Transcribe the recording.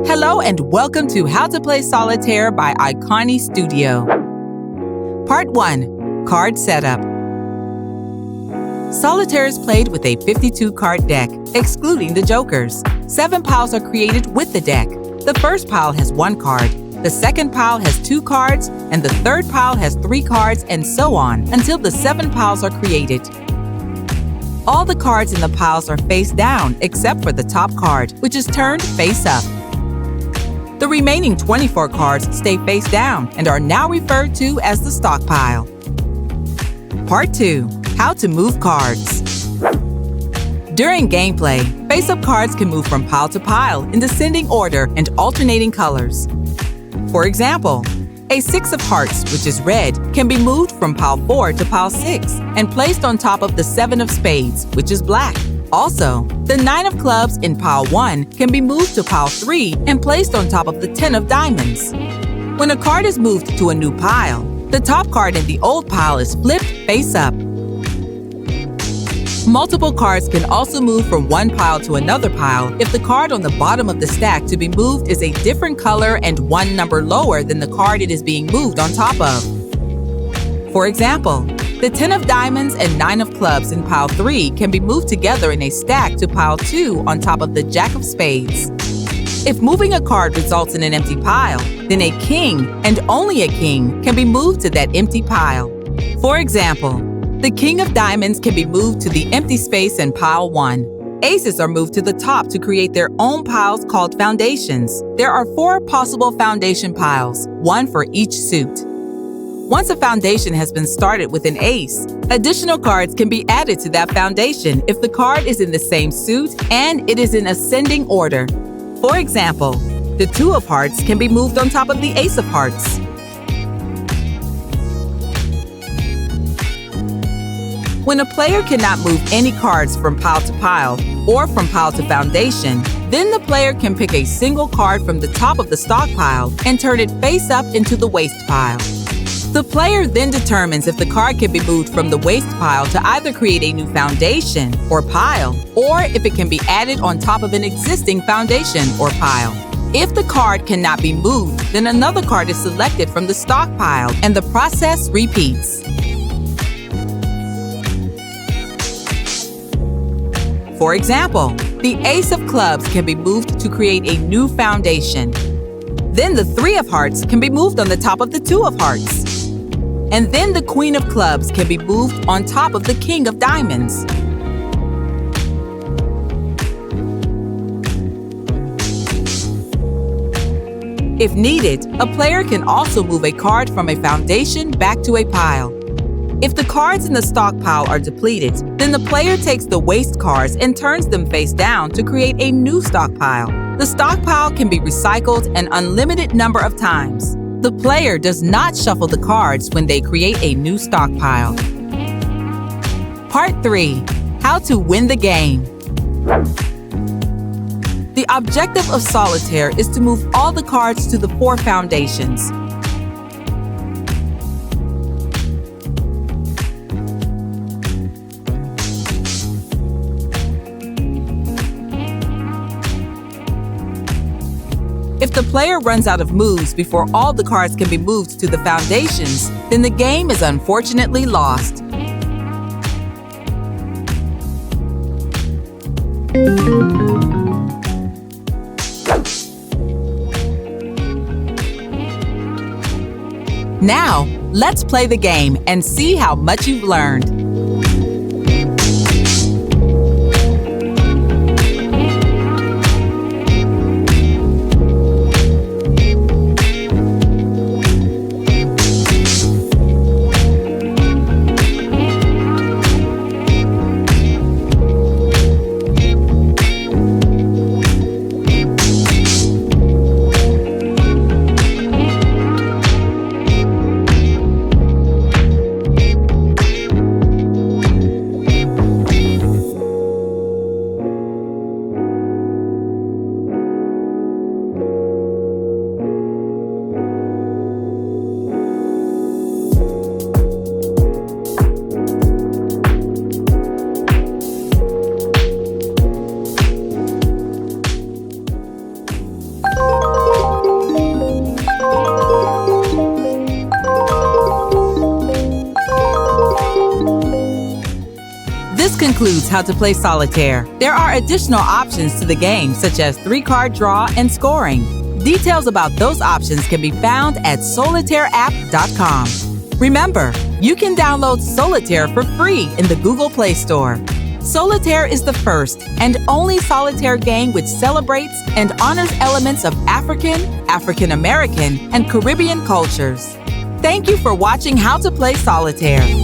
Hello and welcome to How to Play Solitaire by Ikoni Studio. Part 1. Card Setup. Solitaire is played with a 52-card deck, excluding the jokers. 7 piles are created with the deck. The first pile has 1 card, the second pile has 2 cards, and the third pile has 3 cards, and so on, until the 7 piles are created. All the cards in the piles are face down, except for the top card, which is turned face up. The remaining 24 cards stay face down and are now referred to as the stockpile. Part 2. How to move cards. During gameplay, face-up cards can move from pile to pile in descending order and alternating colors. For example, a 6 of hearts, which is red, can be moved from pile 4 to pile 6 and placed on top of the 7 of spades, which is black. Also, the 9 of clubs in pile 1 can be moved to pile 3 and placed on top of the 10 of diamonds. When a card is moved to a new pile, the top card in the old pile is flipped face up. Multiple cards can also move from one pile to another pile if the card on the bottom of the stack to be moved is a different color and 1 number lower than the card it is being moved on top of. For example, the 10 of diamonds and 9 of clubs in pile 3 can be moved together in a stack to pile 2 on top of the jack of spades. If moving a card results in an empty pile, then a king, and only a king, can be moved to that empty pile. For example, the king of diamonds can be moved to the empty space in pile 1. Aces are moved to the top to create their own piles called foundations. There are 4 possible foundation piles, 1 for each suit. Once a foundation has been started with an ace, additional cards can be added to that foundation if the card is in the same suit and it is in ascending order. For example, the 2 of hearts can be moved on top of the ace of hearts. When a player cannot move any cards from pile to pile or from pile to foundation, then the player can pick a single card from the top of the stockpile and turn it face up into the waste pile. The player then determines if the card can be moved from the waste pile to either create a new foundation or pile, or if it can be added on top of an existing foundation or pile. If the card cannot be moved, then another card is selected from the stockpile and the process repeats. For example, the ace of clubs can be moved to create a new foundation. Then the 3 of hearts can be moved on the top of the 2 of hearts. And then the queen of clubs can be moved on top of the king of diamonds. If needed, a player can also move a card from a foundation back to a pile. If the cards in the stockpile are depleted, then the player takes the waste cards and turns them face down to create a new stockpile. The stockpile can be recycled an unlimited number of times. The player does not shuffle the cards when they create a new stockpile. Part 3. How to win the game. The objective of Solitaire is to move all the cards to the 4 foundations. If the player runs out of moves before all the cards can be moved to the foundations, then the game is unfortunately lost. Now, let's play the game and see how much you've learned. This concludes How to Play Solitaire. There are additional options to the game, such as 3-card draw and scoring. Details about those options can be found at solitaireapp.com. Remember, you can download Solitaire for free in the Google Play Store. Solitaire is the first and only solitaire game which celebrates and honors elements of African, African American, and Caribbean cultures. Thank you for watching How to Play Solitaire.